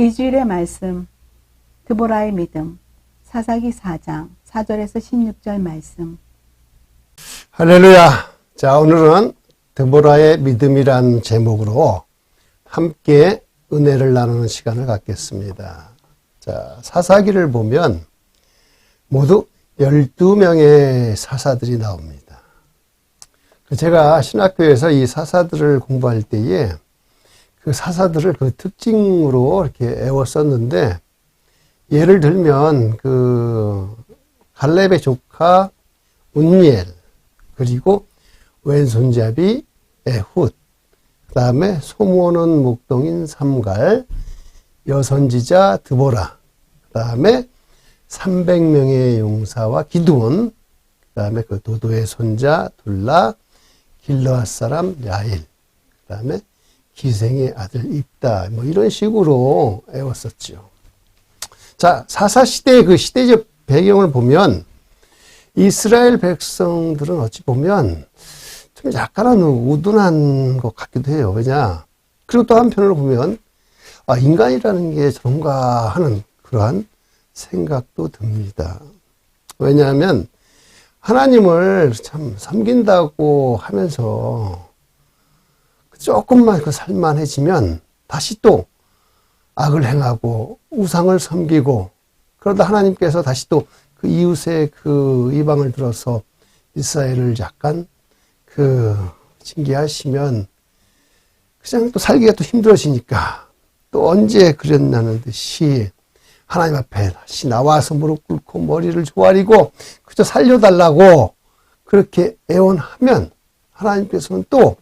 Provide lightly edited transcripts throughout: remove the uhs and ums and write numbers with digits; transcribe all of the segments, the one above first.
이주일의 말씀, 드보라의 믿음, 사사기 4장 4절에서 16절 말씀. 할렐루야. 자, 오늘은 드보라의 믿음이란 제목으로 함께 은혜를 나누는 시간을 갖겠습니다. 자, 사사기를 보면 모두 12명의 사사들이 나옵니다. 제가 신학교에서 이 사사들을 공부할 때에 그 사사들을 그 특징으로 이렇게 애웠었는데, 예를 들면 갈렙의 조카 운니엘, 그리고 왼손잡이 에훗, 그 다음에 소모는 목동인 삼갈, 여선지자 드보라, 그 다음에 300명의 용사와 기드온, 그 다음에 그 도도의 손자 둘라, 길르앗 사람 야일, 그 다음에 기생의 아들 입다, 뭐 이런 식으로 애웠었죠. 자, 사사시대의 그 시대적 배경을 보면 이스라엘 백성들은 어찌 보면 좀 약간은 우둔한 것 같기도 해요. 왜냐? 그리고 또 한편으로 보면 인간이라는 게 저런가 하는 그러한 생각도 듭니다. 왜냐하면 하나님을 참 섬긴다고 하면서 조금만 살만해지면 다시 또 악을 행하고 우상을 섬기고, 그러다 하나님께서 다시 또 그 이웃의 그 이방을 들어서 이스라엘을 약간 징계하시면 그냥 또 살기가 또 힘들어지니까 또 언제 그랬냐는 듯이 하나님 앞에 다시 나와서 무릎 꿇고 머리를 조아리고 그저 살려달라고 그렇게 애원하면 하나님께서는 또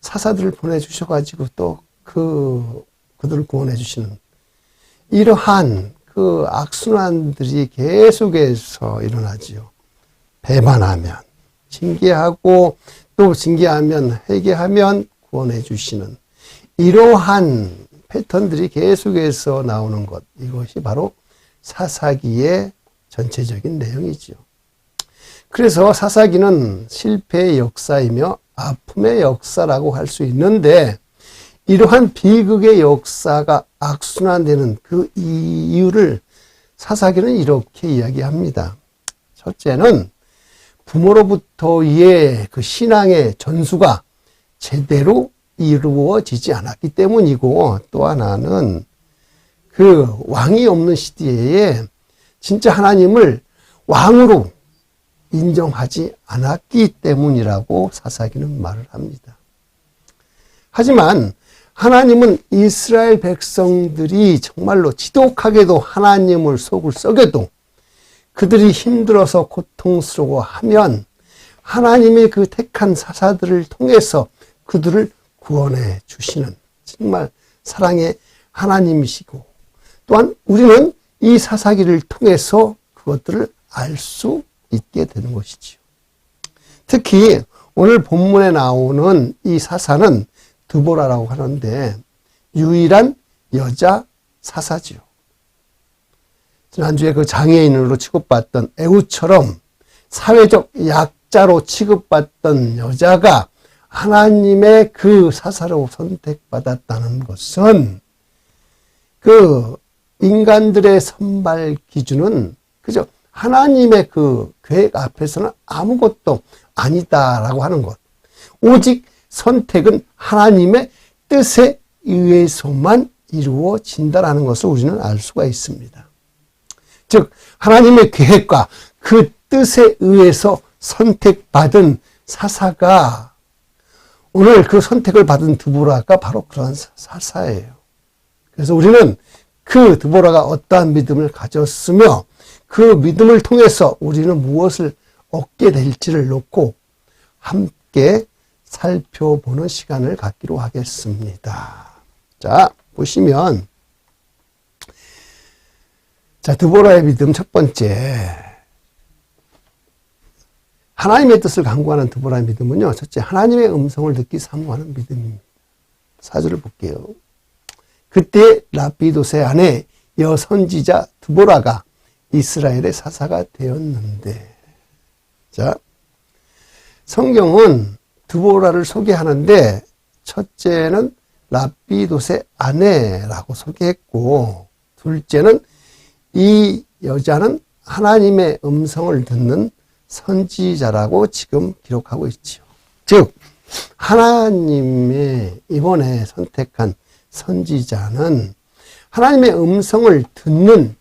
사사들을 보내주셔가지고 또 그들을 구원해 주시는 이러한 그 악순환들이 계속해서 일어나지요. 배반하면 징계하고, 또 징계하면 회개하면 구원해 주시는 이러한 패턴들이 계속해서 나오는 것, 이것이 바로 사사기의 전체적인 내용이죠. 그래서 사사기는 실패의 역사이며 아픔의 역사라고 할 수 있는데, 이러한 비극의 역사가 악순환되는 그 이유를 사사기는 이렇게 이야기합니다. 첫째는 부모로부터의 그 신앙의 전수가 제대로 이루어지지 않았기 때문이고, 또 하나는 그 왕이 없는 시대에 진짜 하나님을 왕으로 인정하지 않았기 때문이라고 사사기는 말을 합니다. 하지만 하나님은 이스라엘 백성들이 정말로 지독하게도 하나님을 속을 썩여도 그들이 힘들어서 고통스러워하면 하나님의 그 택한 사사들을 통해서 그들을 구원해 주시는 정말 사랑의 하나님이시고, 또한 우리는 이 사사기를 통해서 그것들을 알 수 있게 되는 것이지요. 특히 오늘 본문에 나오는 이 사사는 드보라라고 하는데 유일한 여자 사사지요. 지난주에 그 장애인으로 취급받던 에훗처럼 사회적 약자로 취급받던 여자가 하나님의 그 사사로 선택받았다는 것은 그 인간들의 선발 기준은 그저 하나님의 그 계획 앞에서는 아무것도 아니다라고 하는 것. 오직 선택은 하나님의 뜻에 의해서만 이루어진다라는 것을 우리는 알 수가 있습니다. 즉 하나님의 계획과 그 뜻에 의해서 선택받은 사사가, 오늘 그 선택을 받은 드보라가 바로 그런 사사예요. 그래서 우리는 그 드보라가 어떠한 믿음을 가졌으며 그 믿음을 통해서 우리는 무엇을 얻게 될지를 놓고 함께 살펴보는 시간을 갖기로 하겠습니다. 자, 보시면, 자, 드보라의 믿음 첫 번째. 하나님의 뜻을 간구하는 드보라의 믿음은요, 첫째, 하나님의 음성을 듣기 사모하는 믿음입니다. 4절을 볼게요. 그때 라피도스의 아내 여선지자 드보라가 이스라엘의 사사가 되었는데, 자, 성경은 드보라를 소개하는데 첫째는 라피도스의 아내라고 소개했고, 둘째는 이 여자는 하나님의 음성을 듣는 선지자라고 지금 기록하고 있죠. 즉 하나님의 이번에 선택한 선지자는 하나님의 음성을 듣는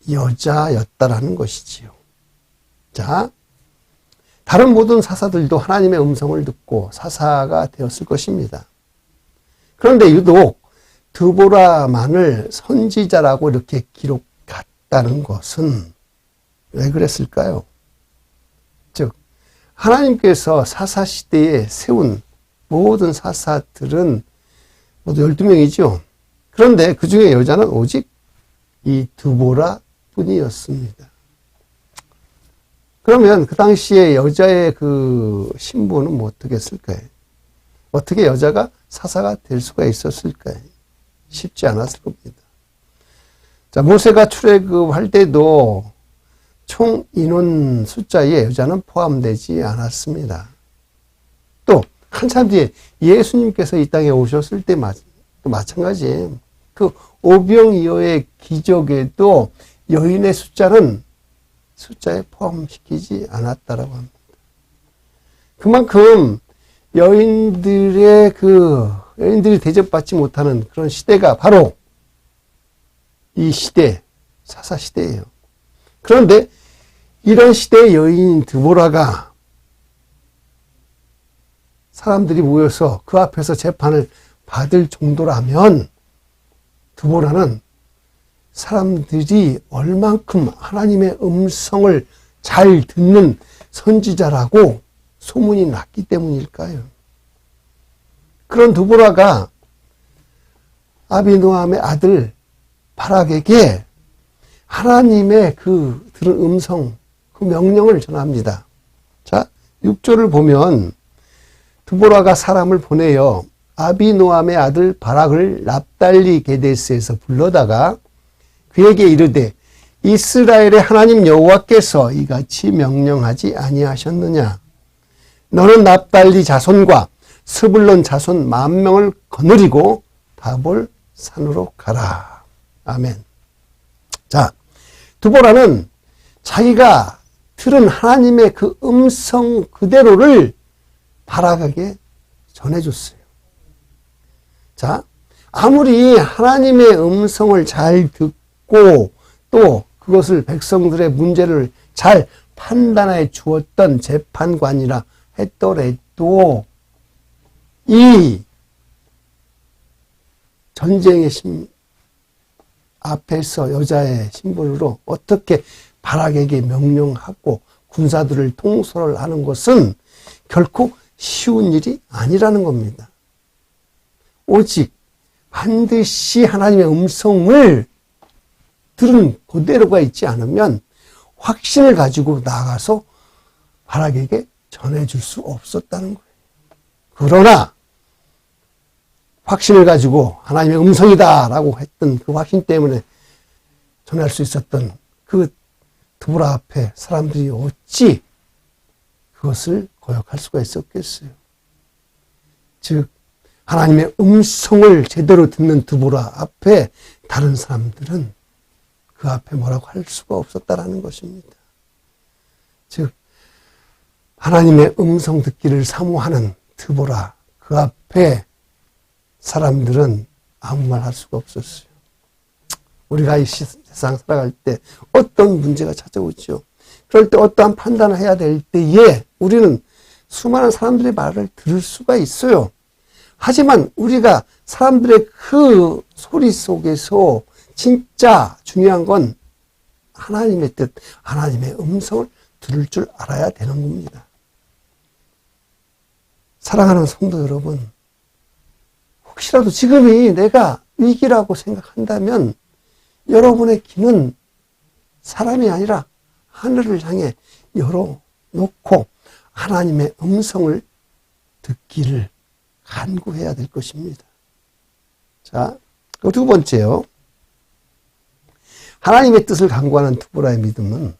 여자였다라는 것이지요. 자, 다른 모든 사사들도 하나님의 음성을 듣고 사사가 되었을 것입니다. 그런데 유독 드보라만을 선지자라고 이렇게 기록했다는 것은 왜 그랬을까요? 즉 하나님께서 사사시대에 세운 모든 사사들은 모두 12명이죠. 그런데 그 중에 여자는 오직 이 드보라 뿐이었습니다. 그러면 그 당시에 여자의 그 신분은 뭐 어떻게 했을까요? 어떻게 여자가 사사가 될 수가 있었을까요? 쉽지 않았을 겁니다. 자, 모세가 출애굽할 때도 총 인원 숫자에 여자는 포함되지 않았습니다. 또 한참 뒤에 예수님께서 이 땅에 오셨을 때 또 마찬가지예요. 그 오병이어의 기적에도 여인의 숫자에 포함시키지 않았다라고 합니다. 그만큼 여인들이 대접받지 못하는 그런 시대가 바로 이 시대, 사사 시대예요. 그런데 이런 시대의 여인인 드보라가 사람들이 모여서 그 앞에서 재판을 받을 정도라면 드보라는 사람들이 얼만큼 하나님의 음성을 잘 듣는 선지자라고 소문이 났기 때문일까요? 그런 드보라가 아비노함의 아들 바락에게 하나님의 그 들은 음성, 그 명령을 전합니다. 자, 6절을 보면 드보라가 사람을 보내어 아비노함의 아들 바락을 납달리 게데스에서 불러다가 그에게 이르되 이스라엘의 하나님 여호와께서 이같이 명령하지 아니하셨느냐? 너는 납달리 자손과 스불론 자손 10,000명을 거느리고 다볼 산으로 가라. 아멘. 자, 드보라는 자기가 들은 하나님의 그 음성 그대로를 바락에게 전해줬어요. 자, 아무리 하나님의 음성을 잘 듣고 또 그것을 백성들의 문제를 잘 판단해 주었던 재판관이라 했더라도 이 전쟁의 앞에서 여자의 신분으로 어떻게 바락에게 명령하고 군사들을 통솔을 하는 것은 결코 쉬운 일이 아니라는 겁니다. 오직 반드시 하나님의 음성을 들은 그대로가 있지 않으면 확신을 가지고 나가서 바락에게 전해줄 수 없었다는 거예요. 그러나 확신을 가지고 하나님의 음성이다라고 했던 그 확신 때문에 전할 수 있었던 그 드보라 앞에 사람들이 어찌 그것을 거역할 수가 있었겠어요. 즉 하나님의 음성을 제대로 듣는 드보라 앞에 다른 사람들은 그 앞에 뭐라고 할 수가 없었다라는 것입니다. 즉 하나님의 음성 듣기를 사모하는 드보라 그 앞에 사람들은 아무 말 할 수가 없었어요. 우리가 이 세상 살아갈 때 어떤 문제가 찾아오죠. 그럴 때 어떠한 판단을 해야 될 때에 우리는 수많은 사람들의 말을 들을 수가 있어요. 하지만 우리가 사람들의 그 소리 속에서 진짜 중요한 건 하나님의 뜻, 하나님의 음성을 들을 줄 알아야 되는 겁니다. 사랑하는 성도 여러분, 혹시라도 지금이 내가 위기라고 생각한다면 여러분의 귀는 사람이 아니라 하늘을 향해 열어놓고 하나님의 음성을 듣기를 간구해야 될 것입니다. 자, 두 번째요. 하나님의 뜻을 간구하는 드보라의 믿음은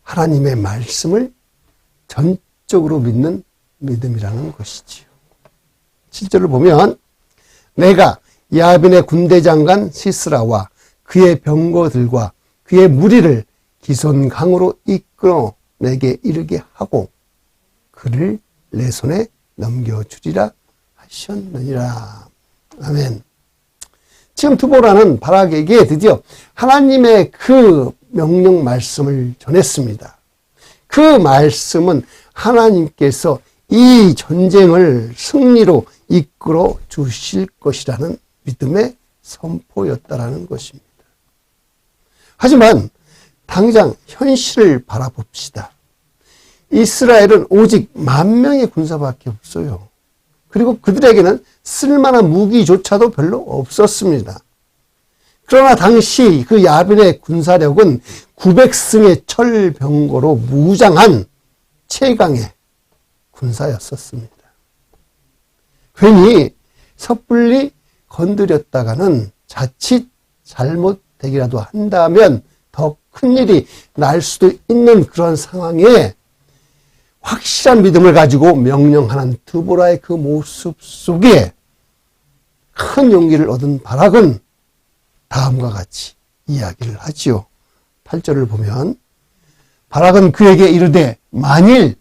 하나님의 말씀을 전적으로 믿는 믿음이라는 것이지요. 7절을 보면 내가 야빈의 군대 장관 시스라와 그의 병거들과 그의 무리를 기손강으로 이끌어 내게 이르게 하고 그를 내 손에 넘겨주리라 하셨느니라. 아멘. 지금 드보라는 바락에게 드디어 하나님의 그 명령 말씀을 전했습니다. 그 말씀은 하나님께서 이 전쟁을 승리로 이끌어 주실 것이라는 믿음의 선포였다라는 것입니다. 하지만 당장 현실을 바라봅시다. 이스라엘은 오직 10,000명의 군사밖에 없어요. 그리고 그들에게는 쓸만한 무기조차도 별로 없었습니다. 그러나 당시 그 야빈의 군사력은 900승의 철병거로 무장한 최강의 군사였었습니다. 괜히 섣불리 건드렸다가는 자칫 잘못되기라도 한다면 더 큰일이 날 수도 있는 그런 상황에 확실한 믿음을 가지고 명령하는 드보라의 그 모습 속에 큰 용기를 얻은 바락은 다음과 같이 이야기를 하지요. 8절을 보면 바락은 그에게 이르되 만일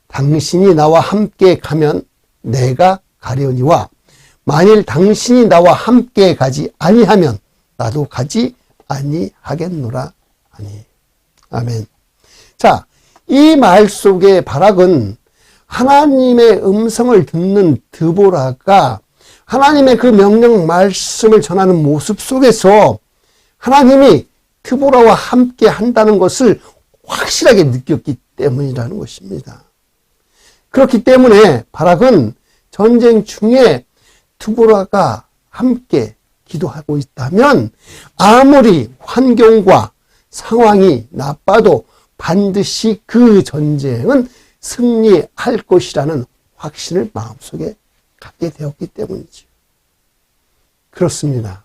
당신이 나와 함께 가면 내가 가려니와 만일 당신이 나와 함께 가지 아니하면 나도 가지 아니하겠노라 하니. 아멘. 자, 이 말 속에 바락은 하나님의 음성을 듣는 드보라가 하나님의 그 명령 말씀을 전하는 모습 속에서 하나님이 드보라와 함께 한다는 것을 확실하게 느꼈기 때문이라는 것입니다. 그렇기 때문에 바락은 전쟁 중에 드보라가 함께 기도하고 있다면 아무리 환경과 상황이 나빠도 반드시 그 전쟁은 승리할 것이라는 확신을 마음속에 갖게 되었기 때문이죠. 그렇습니다.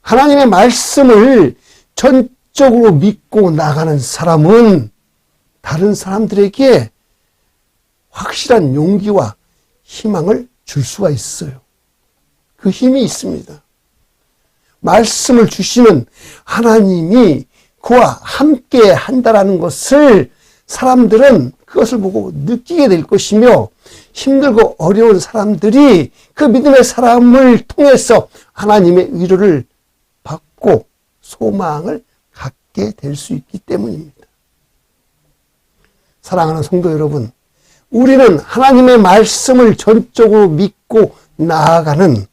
하나님의 말씀을 전적으로 믿고 나가는 사람은 다른 사람들에게 확실한 용기와 희망을 줄 수가 있어요. 그 힘이 있습니다. 말씀을 주시는 하나님이 그와 함께 한다라는 것을 사람들은 그것을 보고 느끼게 될 것이며 힘들고 어려운 사람들이 그 믿음의 사람을 통해서 하나님의 위로를 받고 소망을 갖게 될 수 있기 때문입니다. 사랑하는 성도 여러분, 우리는 하나님의 말씀을 전적으로 믿고 나아가는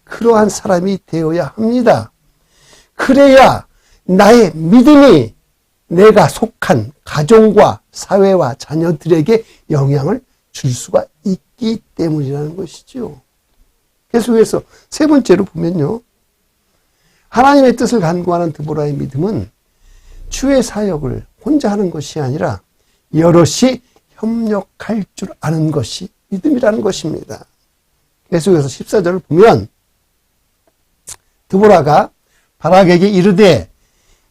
그러한 사람이 되어야 합니다. 그래야 나의 믿음이 내가 속한 가정과 사회와 자녀들에게 영향을 줄 수가 있기 때문이라는 것이죠. 계속해서 세 번째로 보면요. 하나님의 뜻을 간구하는 드보라의 믿음은 주의 사역을 혼자 하는 것이 아니라 여럿이 협력할 줄 아는 것이 믿음이라는 것입니다. 계속해서 14절을 보면 드보라가 바락에게 이르되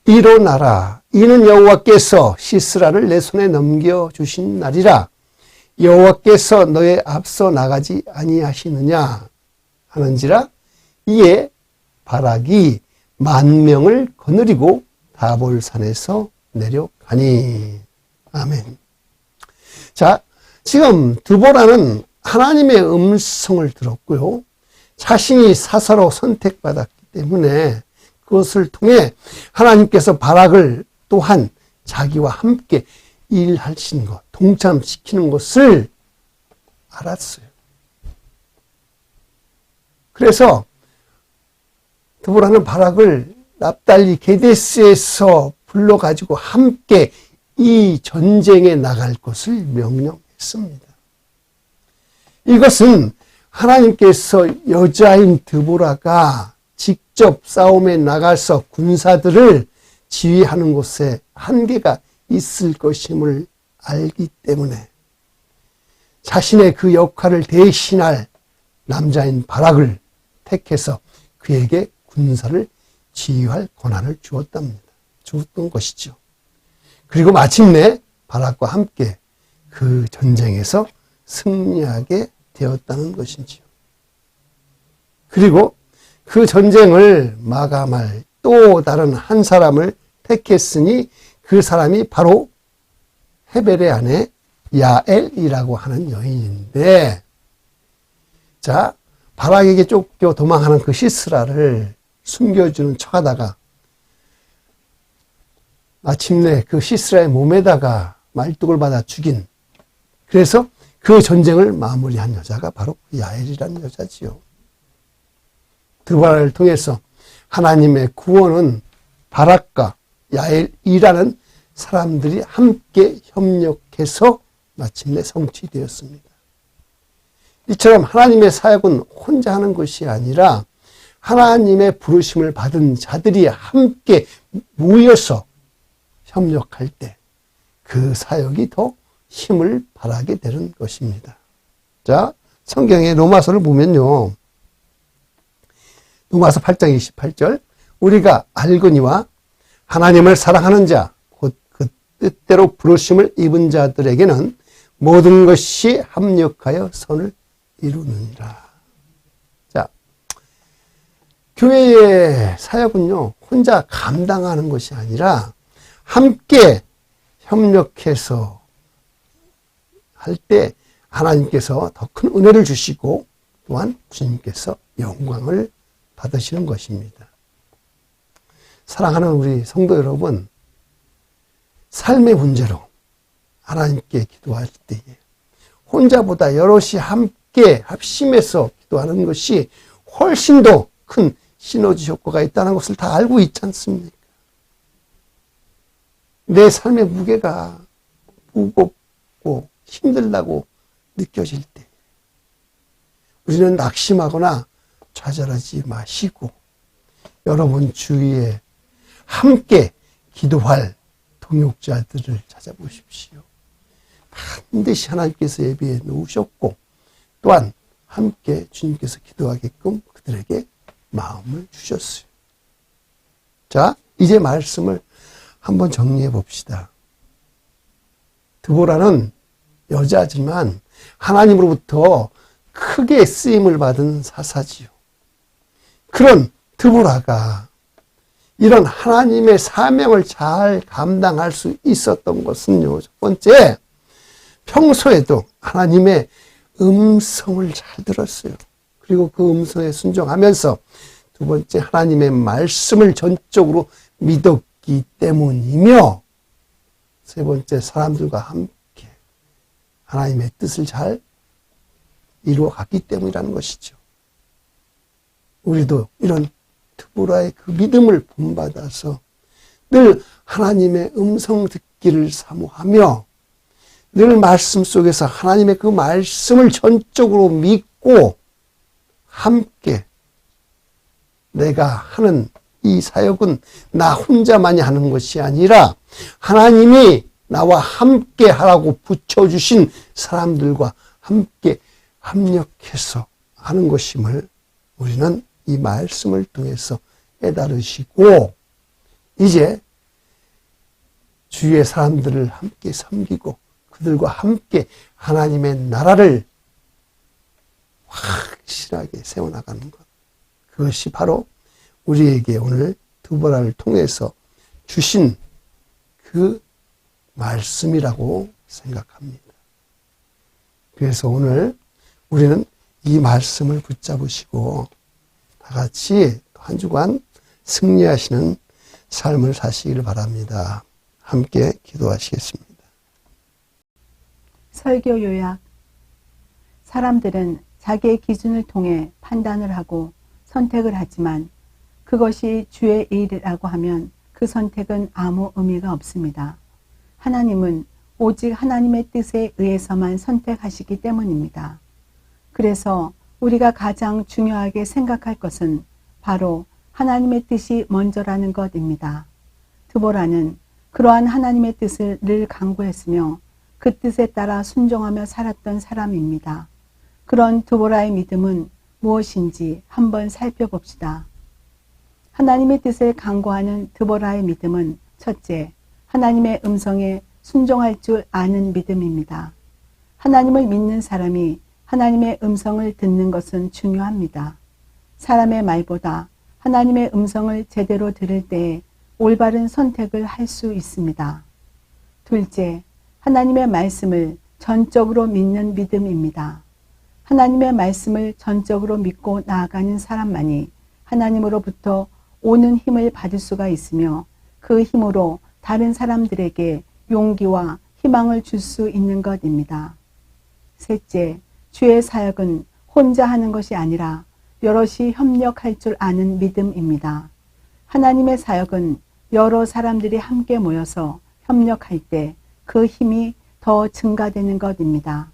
일어나라. 이는 여호와께서 시스라를 내 손에 넘겨주신 날이라. 여호와께서 너의 앞서 나가지 아니하시느냐 하는지라. 이에 바락이 10,000명을 거느리고 다볼산에서 내려가니. 아멘. 자, 지금 드보라는 하나님의 음성을 들었고요. 자신이 사사로 선택받았기 때문에 그것을 통해 하나님께서 바락을 또한 자기와 함께 일하시는 것, 동참시키는 것을 알았어요. 그래서 드보라는 바락을 납달리 게데스에서 불러가지고 함께 이 전쟁에 나갈 것을 명령했습니다. 이것은 하나님께서 여자인 드보라가 직접 싸움에 나가서 군사들을 지휘하는 곳에 한계가 있을 것임을 알기 때문에 자신의 그 역할을 대신할 남자인 바락을 택해서 그에게 군사를 지휘할 권한을 주었던 것이죠. 그리고 마침내 바락과 함께 그 전쟁에서 승리하게 되었다는 것이지요. 그리고 그 전쟁을 마감할 또 다른 한 사람을 택했으니 그 사람이 바로 헤벨의 아내 야엘이라고 하는 여인인데, 자, 바락에게 쫓겨 도망하는 그 시스라를 숨겨주는 척하다가 마침내 그 시스라의 몸에다가 말뚝을 받아 죽인, 그래서 그 전쟁을 마무리한 여자가 바로 야엘이라는 여자지요. 드보라를 통해서 하나님의 구원은 바락과 야엘이라는 사람들이 함께 협력해서 마침내 성취되었습니다. 이처럼 하나님의 사역은 혼자 하는 것이 아니라 하나님의 부르심을 받은 자들이 함께 모여서 협력할 때 그 사역이 더 힘을 발하게 되는 것입니다. 자, 성경의 로마서를 보면요. 로마서 8장 28절, 우리가 알거니와 하나님을 사랑하는 자, 곧 그 뜻대로 부르심을 입은 자들에게는 모든 것이 합력하여 선을 이루느니라. 자, 교회의 사역은요, 혼자 감당하는 것이 아니라 함께 협력해서 할 때 하나님께서 더 큰 은혜를 주시고 또한 주님께서 영광을 받으시는 것입니다. 사랑하는 우리 성도 여러분, 삶의 문제로 하나님께 기도할 때에 혼자보다 여럿이 함께 합심해서 기도하는 것이 훨씬 더 큰 시너지 효과가 있다는 것을 다 알고 있지 않습니까? 내 삶의 무게가 무겁고 힘들다고 느껴질 때 우리는 낙심하거나 좌절하지 마시고 여러분 주위에 함께 기도할 동역자들을 찾아보십시오. 반드시 하나님께서 예비해 놓으셨고 또한 함께 주님께서 기도하게끔 그들에게 마음을 주셨어요. 자, 이제 말씀을 한번 정리해 봅시다. 드보라는 여자지만 하나님으로부터 크게 쓰임을 받은 사사지요. 그런 드보라가 이런 하나님의 사명을 잘 감당할 수 있었던 것은요, 첫 번째, 평소에도 하나님의 음성을 잘 들었어요. 그리고 그 음성에 순종하면서 두 번째, 하나님의 말씀을 전적으로 믿었기 때문이며, 세 번째, 사람들과 함께 하나님의 뜻을 잘 이루어갔기 때문이라는 것이죠. 우리도 이런 드보라의 그 믿음을 본받아서 늘 하나님의 음성 듣기를 사모하며 늘 말씀 속에서 하나님의 그 말씀을 전적으로 믿고 함께 내가 하는 이 사역은 나 혼자만이 하는 것이 아니라 하나님이 나와 함께 하라고 붙여주신 사람들과 함께 합력해서 하는 것임을 우리는 이 말씀을 통해서 깨달으시고 이제 주위의 사람들을 함께 섬기고 그들과 함께 하나님의 나라를 확실하게 세워나가는 것. 그것이 바로 우리에게 오늘 드보라를 통해서 주신 그 말씀이라고 생각합니다. 그래서 오늘 우리는 이 말씀을 붙잡으시고 다 같이 한 주간 승리하시는 삶을 사시기를 바랍니다. 함께 기도하시겠습니다. 설교 요약. 사람들은 자기의 기준을 통해 판단을 하고 선택을 하지만 그것이 주의 일이라고 하면 그 선택은 아무 의미가 없습니다. 하나님은 오직 하나님의 뜻에 의해서만 선택하시기 때문입니다. 그래서 우리가 가장 중요하게 생각할 것은 바로 하나님의 뜻이 먼저라는 것입니다. 드보라는 그러한 하나님의 뜻을 늘 강구했으며 그 뜻에 따라 순종하며 살았던 사람입니다. 그런 드보라의 믿음은 무엇인지 한번 살펴봅시다. 하나님의 뜻을 강구하는 드보라의 믿음은 첫째, 하나님의 음성에 순종할 줄 아는 믿음입니다. 하나님을 믿는 사람이 하나님의 음성을 듣는 것은 중요합니다. 사람의 말보다 하나님의 음성을 제대로 들을 때에 올바른 선택을 할 수 있습니다. 둘째, 하나님의 말씀을 전적으로 믿는 믿음입니다. 하나님의 말씀을 전적으로 믿고 나아가는 사람만이 하나님으로부터 오는 힘을 받을 수가 있으며 그 힘으로 다른 사람들에게 용기와 희망을 줄 수 있는 것입니다. 셋째, 주의 사역은 혼자 하는 것이 아니라 여럿이 협력할 줄 아는 믿음입니다. 하나님의 사역은 여러 사람들이 함께 모여서 협력할 때 그 힘이 더 증가되는 것입니다.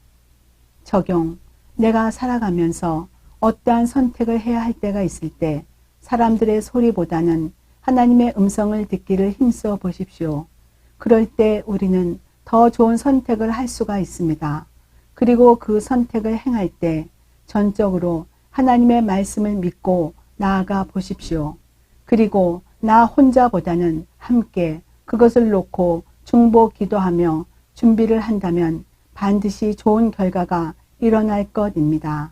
적용, 내가 살아가면서 어떠한 선택을 해야 할 때가 있을 때 사람들의 소리보다는 하나님의 음성을 듣기를 힘써 보십시오. 그럴 때 우리는 더 좋은 선택을 할 수가 있습니다. 그리고 그 선택을 행할 때 전적으로 하나님의 말씀을 믿고 나아가 보십시오. 그리고 나 혼자보다는 함께 그것을 놓고 중보 기도하며 준비를 한다면 반드시 좋은 결과가 일어날 것입니다.